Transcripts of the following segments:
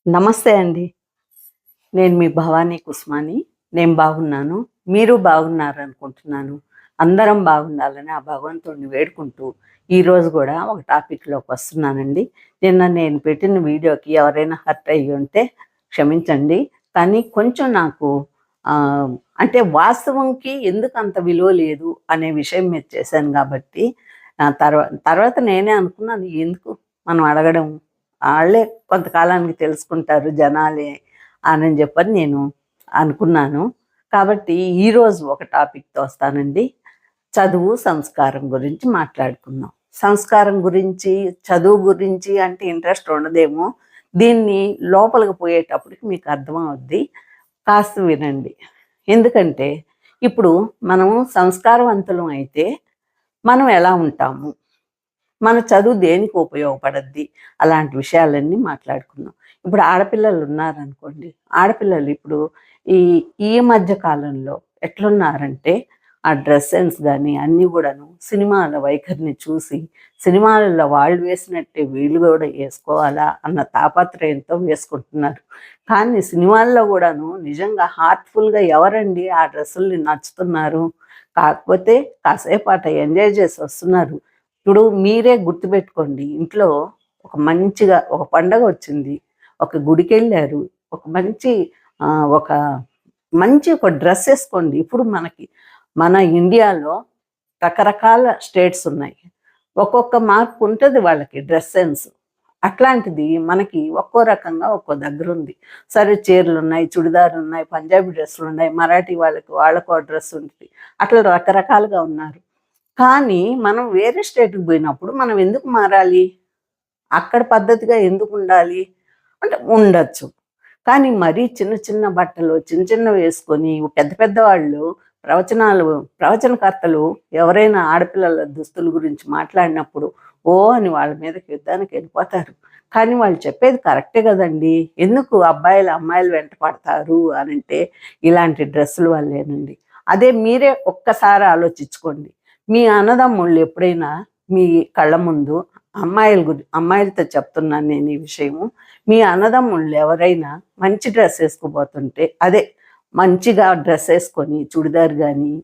నమస్తే అండి. నేను మీ భవానీ కుస్మాని. నేను బాగున్నాను. మీరు బాగున్నారనుకుంటున్నాను. అందరం బాగుండాలని ఆ భగవంతుడిని వేడుకుంటూ, ఈరోజు గూడా ఒక టాపిక్‌లోకి వస్తున్నానండి. నిన్న నేను పెట్టిన వీడియోకి ఎవరైనా హర్ట్ అయ్యి ఉంటే క్షమించండి. కానీ కొంచెం నాకు అంటే వాస్తవంకి ఎందుకంత విలువ లేదు అనే విషయం మీద చేశాను గాబట్టి, తర్వాత నేనే అనుకున్నాను ఎందుకు మనం అడగడం. ఆళ్ళే కొంతకాలానికి తెలుసుకుంటారు జనాలే అని చెప్పని నేను అనుకున్నాను. కాబట్టి ఈరోజు ఒక టాపిక్‌తో వస్తానండి. చదువు, సంస్కారం గురించి మాట్లాడుకుందాం. సంస్కారం గురించి, చదువు గురించి అంటే ఇంట్రెస్ట్ ఉండదేమో. దీన్ని లోపలికి పోయేటప్పటికి మీకు అర్థమవుద్ది. కాస్త వినండి. ఎందుకంటే ఇప్పుడు మనము సంస్కారవంతులం అయితే మనం ఎలా ఉంటాము? మన చదువు దేనికి ఉపయోగపడద్ది? అలాంటి విషయాలన్నీ మాట్లాడుకుందాం. ఇప్పుడు ఆడపిల్లలు ఉన్నారనుకోండి. ఆడపిల్లలు ఇప్పుడు ఈ ఈ మధ్య కాలంలో ఎట్లున్నారంటే, ఆ డ్రెస్ సెన్స్ గానీ అన్నీ గూడాను సినిమాల వైఖరిని చూసి, సినిమాలలో వాళ్ళు వేసినట్టే వీళ్ళు గూడా యేసుకోవాలా అన్న తాపత్రయంతో వేసుకుంటున్నారు. కానీ సినిమాల్లో గూడాను నిజంగా హార్ట్‌ఫుల్‌గా ఎవరండి ఆ డ్రెస్సుల్ని నచ్చుతున్నారు? కాకపోతే కాసేపు అట ఎంజాయ్ చేసి వస్తున్నారు. ఇప్పుడు మీరే గుర్తుపెట్టుకోండి. ఇంట్లో ఒక పండగ వచ్చింది. ఒక గుడికెళ్ళారు. ఒక మంచి ఒక ఒక డ్రెస్ ఏసుకోండి. ఇప్పుడు మన ఇండియాలో రకరకాల స్టేట్స్ ఉన్నాయి. ఒక్కొక్క మార్పు ఉంటది వాళ్ళకి డ్రెస్ సెన్స్. అట్లాంటిది మనకి ఒక్కో రకంగా ఒక్కో దగ్గరుంది. సరే చీరలున్నాయి, చుడిదారులున్నాయి, పంజాబీ డ్రెస్సులున్నాయి, మరాఠీ వాళ్ళకో డ్రెస్ ఉంటది. అట్లా రకరకాలుగా ఉన్నారు. కానీ మనం వేరే స్టేట్‌కి పోయినప్పుడు మనం ఎందుకు మారాలి? అక్కడ పద్ధతిగా ఎందుకుండాలి? అంటే ఉండొచ్చు. కానీ మరీ చిన్న చిన్న బట్టలు చిన్న చిన్నవి వేసుకొని పెద్ద పెద్ద వాళ్ళు ప్రవచనకర్తలు ఎవరైనా ఆడపిల్లల దుస్తుల గురించి మాట్లాడినప్పుడు ఓ అని వాళ్ళ మీదకి యుద్ధానికి వెళ్ళిపోతారు. కానీ వాళ్ళు చెప్పేది కరెక్టే కదండీ! ఎందుకు అబ్బాయిలు అమ్మాయిలు వెంట పడతారు అనంటే ఇలాంటి డ్రెస్సుల వల్లేనండి. అదే మీరే ఒక్కసారి ఆలోచించుకోండి. మీ అన్నదమ్ముళ్ళు ఎప్పుడైనా మీ కళ్ళ ముందు అమ్మాయిలతో చెప్తున్నాను నేను ఈ విషయము. మీ అన్నదమ్ముళ్ళు ఎవరైనా మంచి డ్రెస్ వేసుకోబోతుంటే అదే మంచిగా డ్రెస్ వేసుకొని చుడిదార్ కానీ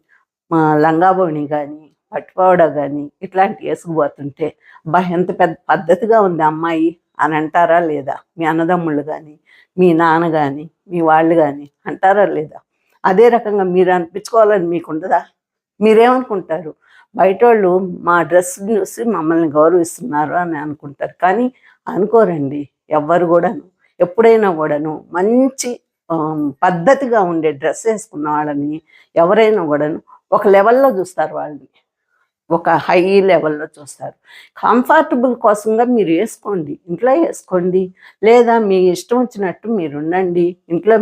లంగా ఓణి కానీ పట్టుపావడా కానీ ఇట్లాంటివి వేసుకుపోతుంటే అబ్బా ఎంత పెద్ద పద్ధతిగా ఉంది అమ్మాయి అని అంటారా లేదా? మీ అన్నదమ్ముళ్ళు కానీ మీ నాన్న కానీ మీ వాళ్ళు కానీ అంటారా లేదా? అదే రకంగా మీరు అనిపించుకోవాలని మీకు ఉండదా? మీరేమనుకుంటారు? బయటోళ్ళు మా డ్రెస్ చూసి మమ్మల్ని గౌరవిస్తున్నారు అని అనుకుంటారు. కానీ అనుకోరండి ఎవ్వరు కూడాను. ఎప్పుడైనా కూడాను మంచి పద్ధతిగా ఉండే డ్రెస్ వేసుకున్న వాళ్ళని ఎవరైనా కూడాను ఒక లెవెల్లో చూస్తారు వాళ్ళని. ఒక హై లెవెల్లో చూస్తారు. కంఫర్టబుల్ కోసంగా మీరు వేసుకోండి. ఇంట్లో వేసుకోండి. లేదా మీ ఇష్టం వచ్చినట్టు మీరుండండి. ఇంట్లో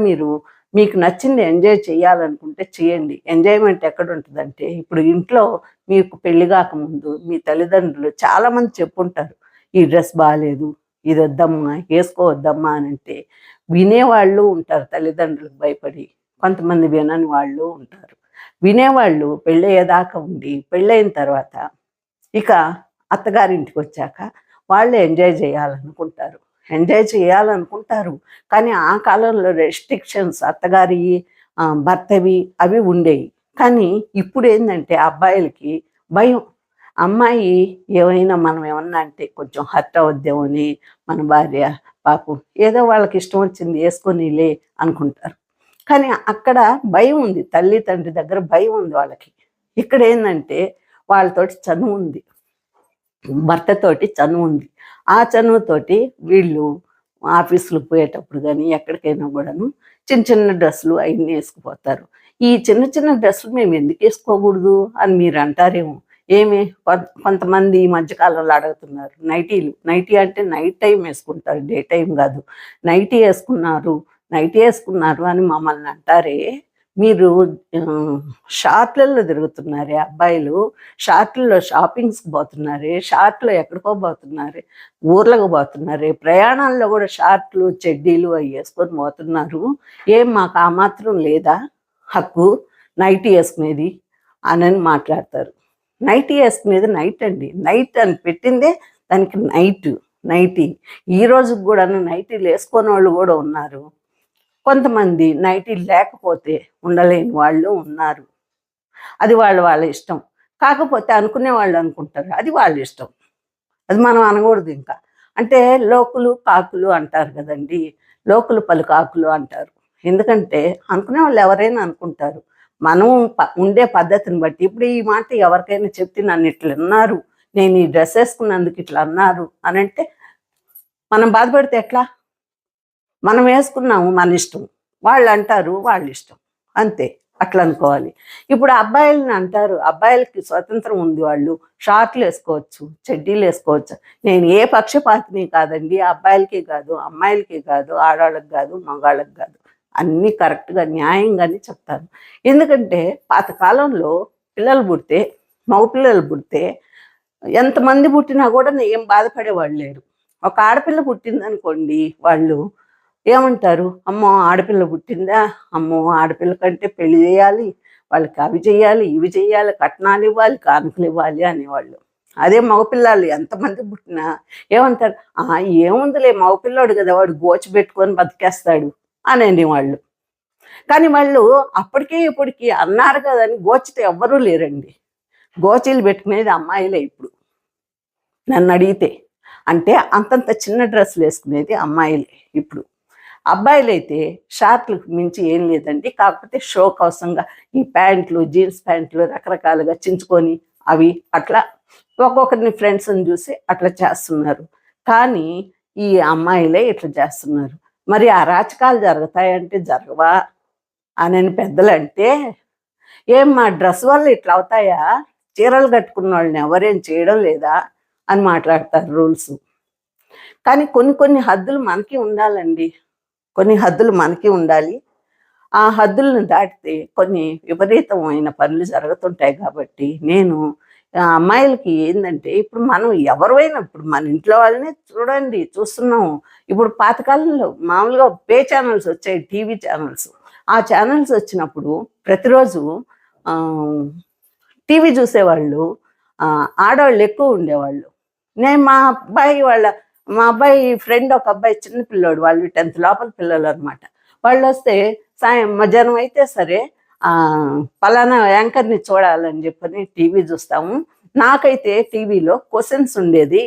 మీకు నచ్చింది ఎంజాయ్ చేయాలనుకుంటే చేయండి. ఎంజాయ్‌మెంట్ ఎక్కడుంటదంటే ఇప్పుడు ఇంట్లో మీకు పెళ్లి కాకముందు మీ తల్లిదండ్రులు చాలామంది చెప్పుంటారు. ఈ డ్రెస్ బాలేదు, ఇదొద్దమ్మా, ఏసుకోవద్దమ్మా అనంటే వినేవాళ్ళు ఉంటారు తల్లిదండ్రులకు భయపడి. కొంతమంది వినని వాళ్ళు ఉంటారు. వినేవాళ్ళు పెళ్ళయ్యేదాకా ఉండి, పెళ్ళయిన తర్వాత ఇక అత్తగారింటికొచ్చాక వాళ్ళు ఎంజాయ్ చేయాలనుకుంటారు. కానీ ఆ కాలంలో రెస్ట్రిక్షన్స్ అత్తగారియి, భర్తవి అవి ఉండేవి. కానీ ఇప్పుడేందంటే అబ్బాయిలకి భయం. అమ్మాయి మనం ఏమన్నా అంటే కొంచెం హర్ట్ అవుద్దేమో అని మన భార్య పాపం ఏదో వాళ్ళకి ఇష్టం వచ్చింది యేసుకొనీలే అనుకుంటారు. కానీ అక్కడ భయం ఉంది. తల్లి, తండ్రి దగ్గర భయం ఉంది వాళ్ళకి. ఇక్కడేందంటే వాళ్ళతోటి చనువుంది. భర్తతోటి చనువుంది. ఆ చనువుతోటి వీళ్ళు ఆఫీసులకు పోయేటప్పుడు కానీ ఎక్కడికైనా కూడాను చిన్న చిన్న డ్రెస్సులు అవన్నీ వేసుకుపోతారు. ఈ చిన్న చిన్న డ్రెస్సులు మేము ఎందుకు వేసుకోకూడదు అని మీరు అంటారేమో. ఏమి కొంతమంది ఈ మధ్యకాలంలో అడుగుతున్నారు నైటీ అంటే నైట్ టైం వేసుకుంటారు, డే టైం కాదు. నైటీ వేసుకున్నారు అని మమ్మల్ని అంటారే. మీరు షార్ట్‌లలో తిరుగుతున్నారే అబ్బాయిలు. షార్ట్‌లలో షాపింగ్స్‌కి పోతున్నారే. షార్ట్‌లో ఎక్కడికో పోతున్నారే. ఊర్లకు పోతున్నారే. ప్రయాణాల్లో కూడా షార్ట్‌లు, చెడ్డీలు అవి వేసుకొని పోతున్నారు. మాకు ఆ మాత్రం లేదా హక్కు నైటీ వేసుకునేది అని మాట్లాడతారు. నైటీ వేసుకునేది నైట్ అండి. నైట్ అని పెట్టిందే దానికి నైట్. నైటీ. ఈ రోజుకి కూడాను నైటీలు వేసుకునే వాళ్ళు కూడా ఉన్నారు. కొంతమంది నైటీలు లేకపోతే ఉండలేని వాళ్ళు ఉన్నారు. అది వాళ్ళ వాళ్ళ ఇష్టం. కాకపోతే అనుకునే వాళ్ళు అనుకుంటారు, అది వాళ్ళ ఇష్టం. అది మనం అనకూడదు ఇంకా. అంటే లోకులు కాకులు అంటారు కదండి, లోకులు పలుకాకులు అంటారు. ఎందుకంటే అనుకునే వాళ్ళు ఎవరైనా అనుకుంటారు. మనం ఉండే పద్ధతిని బట్టి. ఇప్పుడు ఈ మాట ఎవరికైనా చెప్తే నన్ను ఇట్లా అన్నారు, నేను ఈ డ్రెస్ వేసుకున్నందుకు ఇట్లా అన్నారు అని అంటే మనం బాధపడితే ఎట్లా? మనం వేసుకున్నాము, మన ఇష్టం. వాళ్ళు అంటారు, వాళ్ళ ఇష్టం. అంతే, అట్లా అనుకోవాలి. ఇప్పుడు అబ్బాయిలని అంటారు, అబ్బాయిలకి స్వతంత్రం ఉంది, వాళ్ళు షార్ట్లు వేసుకోవచ్చు, చెడ్డీలు వేసుకోవచ్చు. నేను ఏ పక్షపాతిని కాదండి, అబ్బాయిలకి కాదు, అమ్మాయిలకి కాదు, ఆడవాళ్ళకి కాదు, మగవాళ్ళకి కాదు, అన్నీ కరెక్ట్గా న్యాయంగానే చెప్తాను. ఎందుకంటే పాతకాలంలో పిల్లలు పుడితే, మగ పిల్లలు పుడితే ఎంతమంది పుట్టినా కూడా ఏం బాధపడేవాళ్ళు లేరు. ఒక ఆడపిల్ల పుట్టిందనుకోండి, వాళ్ళు ఏమంటారు, అమ్మో ఆడపిల్ల పుట్టిందా, అమ్మో ఆడపిల్ల కంటే పెళ్లి చేయాలి, వాళ్ళకి అవి చేయాలి, ఇవి చేయాలి, కట్నాలు ఇవ్వాలి, కానుకలు ఇవ్వాలి అనేవాళ్ళు. అదే మగపిల్లలు ఎంతమంది పుట్టినా ఏమంటారు, ఏముందిలే మగపిల్లాడు కదా, వాడు గోచి పెట్టుకొని బతికేస్తాడు అనేవాళ్ళు. కానీ వాళ్ళు అప్పటికీ ఇప్పటికీ అన్నారు కదని గోచితో ఎవ్వరూ లేరండి. గోచీలు పెట్టుకునేది అమ్మాయిలే ఇప్పుడు నన్ను అడిగితే. అంటే అంతంత చిన్న డ్రెస్సులు వేసుకునేది అమ్మాయిలే ఇప్పుడు. అబ్బాయిలైతే షార్ట్లకు మించి ఏం లేదండి. కాకపోతే షో కోసంగా ఈ ప్యాంట్లు, జీన్స్ ప్యాంట్లు రకరకాలుగా చించుకొని అవి అట్లా ఒక్కొక్కరిని ఫ్రెండ్స్ని చూసి అట్లా చేస్తున్నారు. కానీ ఈ అమ్మాయిలే ఇట్లా చేస్తున్నారు. మరి అరాచకాలు జరుగుతాయంటే జరగవా అని పెద్దలంటే, ఏం మా డ్రెస్ వల్ల ఇట్లా అవుతాయా, చీరలు కట్టుకున్న వాళ్ళని ఎవరేం చేయడం లేదా అని మాట్లాడతారు రూల్స్. కానీ కొన్ని కొన్ని హద్దులు మనకి ఉండాలండి, కొన్ని హద్దులు మనకి ఉండాలి. ఆ హద్దులను దాటితే కొన్ని విపరీతమైన పనులు జరుగుతుంటాయి. కాబట్టి నేను అమ్మాయిలకి ఏంటంటే, ఇప్పుడు మనం ఎవరైనా ఇప్పుడు మన ఇంట్లో వాళ్ళనే చూడండి, చూస్తున్నాము. ఇప్పుడు పాతకాలంలో మామూలుగా పే ఛానల్స్ వచ్చాయి, టీవీ ఛానల్స్. ఆ ఛానల్స్ వచ్చినప్పుడు ప్రతిరోజు టీవీ చూసేవాళ్ళు ఆడవాళ్ళు ఎక్కువ ఉండేవాళ్ళు. నేను మా అబ్బాయి ఫ్రెండ్ ఒక అబ్బాయి చిన్న పిల్లోడు, వాళ్ళు 10th లోపల పిల్లలు అనమాట. వాళ్ళు వస్తే మధ్యాహ్నం అయితే సరే పలానా యాంకర్ని చూడాలని చెప్పని టీవీ చూస్తాము. నాకైతే టీవీలో క్వశ్చన్స్ ఉండేది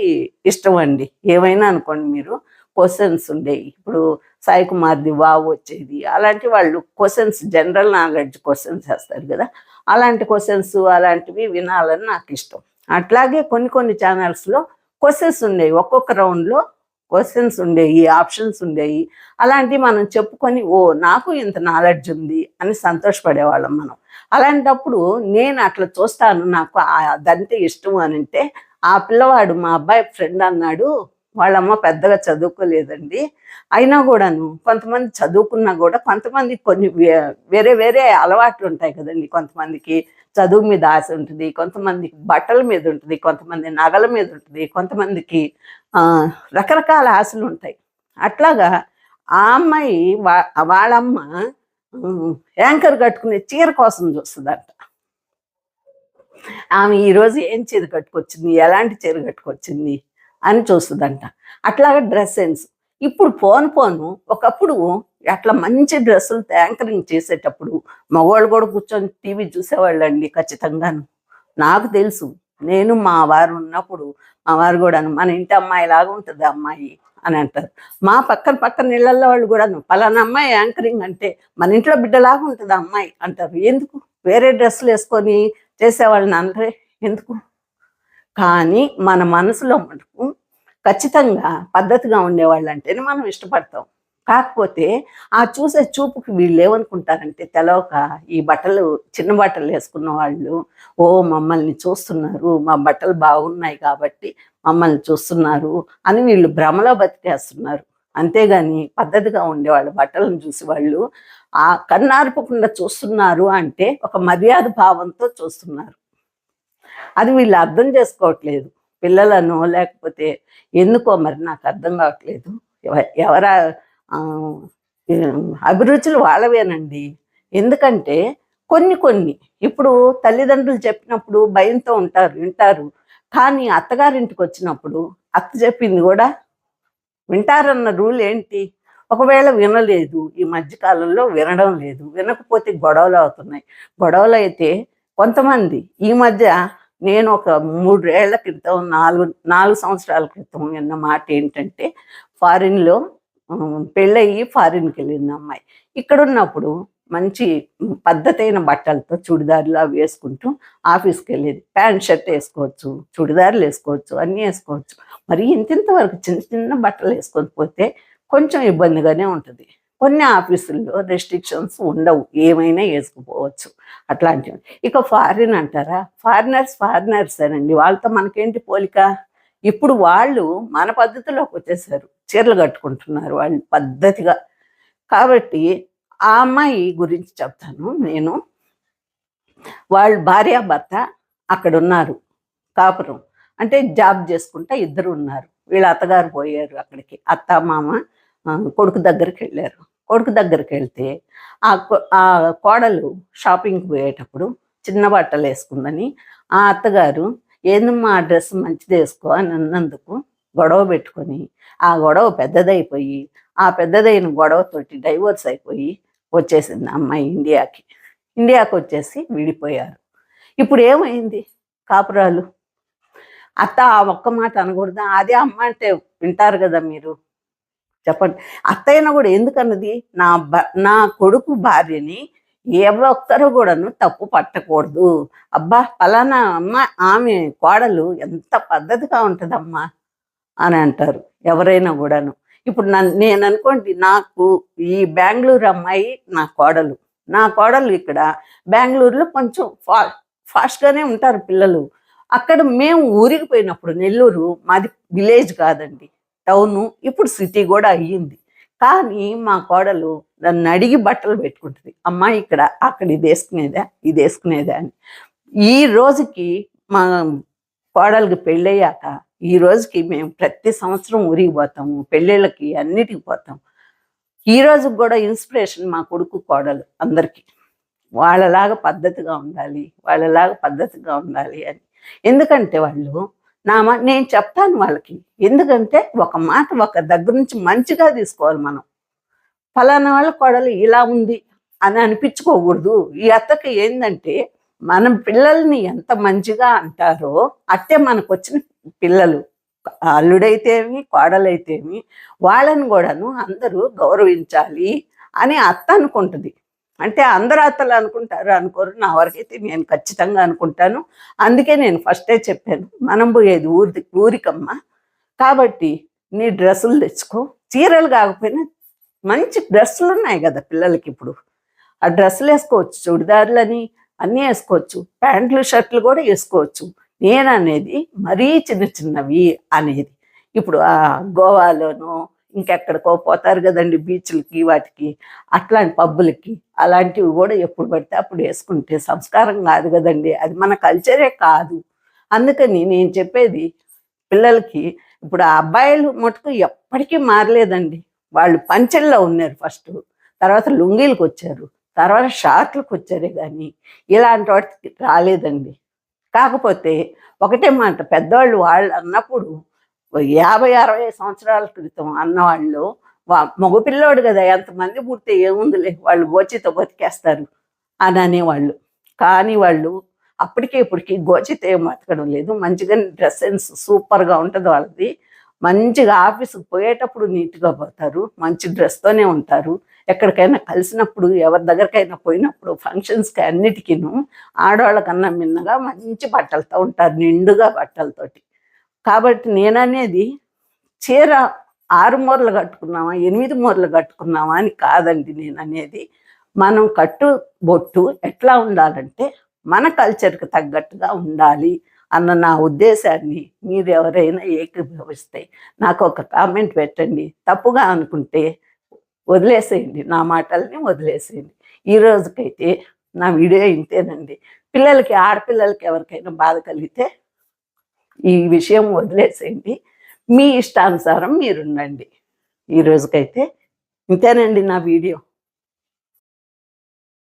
ఇష్టం అండి. ఏమైనా అనుకోండి మీరు, క్వశ్చన్స్ ఉండేవి. ఇప్పుడు సాయి కుమార్ది వావ్ వచ్చేది, అలాంటి వాళ్ళు క్వశ్చన్స్, జనరల్ నాలెడ్జ్ క్వశ్చన్స్ వేస్తారు కదా, అలాంటి క్వశ్చన్స్ అలాంటివి వినాలని నాకు ఇష్టం. అట్లాగే కొన్ని కొన్ని ఛానల్స్లో క్వశ్చన్స్ ఉండేవి, ఒక్కొక్క రౌండ్లో క్వశ్చన్స్ ఉండేవి, ఆప్షన్స్ ఉండేవి. అలాంటివి మనం చెప్పుకొని నాకు ఇంత నాలెడ్జ్ ఉంది అని సంతోషపడేవాళ్ళం మనం. అలాంటప్పుడు నేను అట్లా చూస్తాను, నాకు అదంటే ఇష్టం అని అంటే, ఆ పిల్లవాడు మా అబ్బాయి ఫ్రెండ్ అన్నాడు, వాళ్ళమ్మ పెద్దగా చదువుకోలేదండి, అయినా కూడాను కొంతమంది చదువుకున్నా కూడా కొంతమంది కొన్ని వేరే వేరే అలవాట్లు ఉంటాయి కదండి. కొంతమందికి చదువు మీద ఆశ ఉంటుంది, కొంతమందికి బట్టల మీద ఉంటుంది, కొంతమంది నగల మీద ఉంటుంది, కొంతమందికి రకరకాల ఆశలు ఉంటాయి. అట్లాగా ఆ అమ్మాయి వాళ్ళమ్మ యాంకర్ కట్టుకునే చీర కోసం చూస్తుందంట. ఆమె ఈరోజు ఏం చీర కట్టుకొచ్చింది, ఎలాంటి చీర కట్టుకొచ్చింది అని చూస్తుందంట. అట్లాగా డ్రెస్ సెన్స్. ఇప్పుడు పోను ఒకప్పుడు అట్లా మంచి డ్రెస్సులు యాంకరింగ్ చేసేటప్పుడు మగవాళ్ళు కూడా కూర్చొని టీవీ చూసేవాళ్ళండి ఖచ్చితంగాను. నాకు తెలుసు, నేను మా వారు ఉన్నప్పుడు మా వారు కూడాను మన ఇంటి అమ్మాయి లాగా ఉంటుంది అమ్మాయి అని అంటారు. మా పక్కన ఇళ్లలో వాళ్ళు కూడాను పలానా అమ్మాయి యాంకరింగ్ అంటే మన ఇంట్లో బిడ్డలాగా ఉంటుంది అమ్మాయి అంటారు. ఎందుకు వేరే డ్రెస్సులు వేసుకొని చేసేవాళ్ళని అనరే ఎందుకు? కానీ మన మనసులో మటుకు ఖచ్చితంగా పద్ధతిగా ఉండేవాళ్ళు అంటేనే మనం ఇష్టపడతాం. కాకపోతే ఆ చూసే చూపుకి వీళ్ళు ఏమనుకుంటారంటే, తెలవక ఈ బట్టలు చిన్న బట్టలు వేసుకున్న వాళ్ళు మమ్మల్ని చూస్తున్నారు, మా బట్టలు బాగున్నాయి కాబట్టి మమ్మల్ని చూస్తున్నారు అని వీళ్ళు భ్రమలో బతికేస్తున్నారు. అంతేగాని పద్ధతిగా ఉండేవాళ్ళు బట్టలను చూసి వాళ్ళు కన్నార్పకుండా చూస్తున్నారు అంటే ఒక మర్యాద భావంతో చూస్తున్నారు. అది వీళ్ళు అర్థం చేసుకోవట్లేదు. పిల్లలను లేకపోతే ఎందుకో మరి నాకు అర్థం కావట్లేదు. ఎవర అభిరుచులు వాళ్ళవేనండి. ఎందుకంటే కొన్ని ఇప్పుడు తల్లిదండ్రులు చెప్పినప్పుడు భయంతో వింటారు. కానీ అత్తగారింటికి వచ్చినప్పుడు అత్త చెప్పింది కూడా వింటారన్న రూల్ ఏంటి? ఒకవేళ వినలేదు, ఈ మధ్యకాలంలో వినడం లేదు, వినకపోతే గొడవలు అవుతున్నాయి. గొడవలు అయితే కొంతమంది ఈ మధ్య నేను ఒక 3 ఏళ్ల క్రితం 4 సంవత్సరాల క్రితం విన్న మాట ఏంటంటే, ఫారిన్‌లో పెళ్ళయ్యి ఫారిన్‌కి వెళ్ళింది అమ్మాయి. ఇక్కడున్నప్పుడు మంచి పద్ధతైన బట్టలతో చుడిదార్లు అవి వేసుకుంటూ ఆఫీస్కి వెళ్ళేది. ప్యాంట్ షర్ట్ వేసుకోవచ్చు, చుడిదార్లు వేసుకోవచ్చు, అన్నీ వేసుకోవచ్చు. మరి ఇంతింత వరకు చిన్న చిన్న బట్టలు వేసుకొని పోతే కొంచెం ఇబ్బందిగానే ఉంటుంది. కొన్ని ఆఫీసుల్లో రెస్ట్రిక్షన్స్ ఉండవు, ఏమైనా వేసుకుపోవచ్చు అట్లాంటివి. ఇక ఫారిన్ అంటారా, ఫారినర్స్ అనండి, వాళ్ళతో మనకేంటి పోలిక? ఇప్పుడు వాళ్ళు మన పద్ధతిలోకి వచ్చేసారు, చీరలు కట్టుకుంటున్నారు వాళ్ళు పద్ధతిగా. కాబట్టి ఆ అమ్మాయి గురించి చెప్తాను నేను. వాళ్ళు భార్యాభర్త అక్కడ ఉన్నారు, కాపురం అంటే జాబ్ చేసుకుంటా ఇద్దరు ఉన్నారు. వీళ్ళ అత్తగారు పోయారు అక్కడికి, అత్త మామ కొడుకు దగ్గరికి వెళ్ళారు. కొడుకు దగ్గరికి వెళ్తే ఆ కోడలు షాపింగ్కి పోయేటప్పుడు చిన్న బట్టలు వేసుకుందని ఆ అత్తగారు ఏందమ్మా ఆ డ్రెస్ మంచిది వేసుకో అని అన్నందుకు గొడవ పెట్టుకొని ఆ గొడవ పెద్దదైపోయి ఆ పెద్దదైన గొడవతోటి డైవోర్స్ అయిపోయి వచ్చేసింది అమ్మాయి ఇండియాకి వచ్చేసి విడిపోయారు. ఇప్పుడు ఏమైంది కాపురాలు? అత్త ఆ ఒక్క మాట అనకూడదా? అదే అమ్మ అంటే వింటారు కదా మీరు, చెప్పండి. అత్తయ్యన కూడా ఎందుకన్నది, నా కొడుకు భార్యని ఏ ఒక్కరు కూడాను తప్పు పట్టకూడదు. అబ్బా ఫలానా అమ్మ ఆమె కోడలు ఎంత పద్ధతిగా ఉంటుందమ్మా అని అంటారు ఎవరైనా కూడాను. ఇప్పుడు నేను అనుకోండి, నాకు ఈ బెంగళూరు అమ్మాయి నా కోడలు ఇక్కడ బెంగళూరులో కొంచెం ఫాస్ట్గానే ఉంటారు పిల్లలు. అక్కడ మేము ఊరికి పోయినప్పుడు, నెల్లూరు మాది విలేజ్ కాదండి, టౌను, ఇప్పుడు సిటీ కూడా అయ్యింది. కానీ మా కోడలు నన్ను అడిగి బట్టలు పెట్టుకుంటుంది, అమ్మ ఇక్కడ అక్కడ ఇది వేసుకునేదా అని. ఈ రోజుకి మా కోడలికి పెళ్ళయ్యాక ఈ రోజుకి మేము ప్రతి సంవత్సరం ఊరికి పోతాము, పెళ్ళిళ్ళకి అన్నిటికి పోతాం. ఈ రోజుకి కూడా ఇన్స్పిరేషన్ మా కొడుకు కోడలు అందరికీ, వాళ్ళలాగా పద్ధతిగా ఉండాలి అని. ఎందుకంటే వాళ్ళు నేను చెప్తాను వాళ్ళకి, ఎందుకంటే ఒక మాట ఒక దగ్గర నుంచి మంచిగా తీసుకోవాలి మనం. ఫలానా వాళ్ళ కోడలు ఇలా ఉంది అని అనిపించుకోకూడదు. ఈ అత్తకి ఏంటంటే, మనం పిల్లల్ని ఎంత మంచిగా అంటారో అట్టే మనకు వచ్చిన పిల్లలు, అల్లుడైతేమి కోడలైతేమి, వాళ్ళని కూడాను అందరూ గౌరవించాలి అని అత్త అనుకుంటుంది. అంటే అందరు అత్తలు అనుకోరు, నా వరకైతే నేను ఖచ్చితంగా అనుకుంటాను. అందుకే నేను ఫస్టే చెప్పాను, మనం పోయేది ఊరికమ్మ, కాబట్టి నీ డ్రెస్సులు తెచ్చుకో, చీరలు కాకపోయినా మంచి డ్రెస్సులు ఉన్నాయి కదా పిల్లలకి ఇప్పుడు, ఆ డ్రెస్సులు వేసుకోవచ్చు, చుడిదారులని అన్నీ వేసుకోవచ్చు, ప్యాంట్లు షర్ట్లు కూడా వేసుకోవచ్చు. నేననేది మరీ చిన్నవి అనేది. ఇప్పుడు ఆ గోవాలోనో ఇంకెక్కడికో పోతారు కదండి, బీచ్లకి వాటికి, అట్లాంటి పబ్బులకి, అలాంటివి కూడా ఎప్పుడు పడితే అప్పుడు వేసుకుంటే సంస్కారం కాదు కదండి, అది మన కల్చరే కాదు. అందుకని నేను చెప్పేది పిల్లలకి, ఇప్పుడు ఆ అబ్బాయిలు మటుకు ఎప్పటికీ మారలేదండి. వాళ్ళు పంచెల్లో ఉన్నారు ఫస్ట్, తర్వాత లుంగీలకు వచ్చారు, తర్వాత షార్ట్లకు వచ్చారే కానీ ఇలాంటి వాటికి రాలేదండి. కాకపోతే ఒకటే మాట, పెద్దవాళ్ళు వాళ్ళు అన్నప్పుడు 50-60 సంవత్సరాల క్రితం అన్నవాళ్ళు, మగపిల్లోడు కదా ఎంతమంది పుడితే ఏముందిలే వాళ్ళు గోచితో బతికేస్తారు అని అనేవాళ్ళు. కానీ వాళ్ళు అప్పటికే ఇప్పటికీ గోచితో ఏం బతకడం లేదు, మంచిగా డ్రెస్ సెన్స్ సూపర్గా ఉంటుంది వాళ్ళది. మంచిగా ఆఫీస్కి పోయేటప్పుడు నీట్గా పోతారు, మంచి డ్రెస్తోనే ఉంటారు. ఎక్కడికైనా కలిసినప్పుడు, ఎవరి దగ్గరికైనా పోయినప్పుడు, ఫంక్షన్స్కి అన్నిటికీను ఆడవాళ్ళకన్నా మిన్నగా మంచి బట్టలతో ఉంటారు, నిండుగా బట్టలతోటి. కాబట్టి నేననేది, చీర 6 మూరలు కట్టుకున్నామా 8 మూరలు కట్టుకున్నామా అని కాదండి నేననేది. మనం బొట్టు ఎట్లా ఉండాలంటే మన కల్చర్కి తగ్గట్టుగా ఉండాలి అన్న నా ఉద్దేశాన్ని మీరు ఎవరైనా ఏకీభవిస్తే నాకు ఒక కామెంట్ పెట్టండి. తప్పుగా అనుకుంటే వదిలేసేయండి, నా మాటల్ని వదిలేసేయండి. ఈ రోజుకైతే నా వీడియో ఇంతేనండి. ఆడపిల్లలకి ఎవరికైనా బాధ కలిగితే ఈ విషయం వదిలేసేయండి, మీ ఇష్టానుసారం మీరుండండి. ఈ రోజుకైతే ఇంతేనండి నా వీడియో.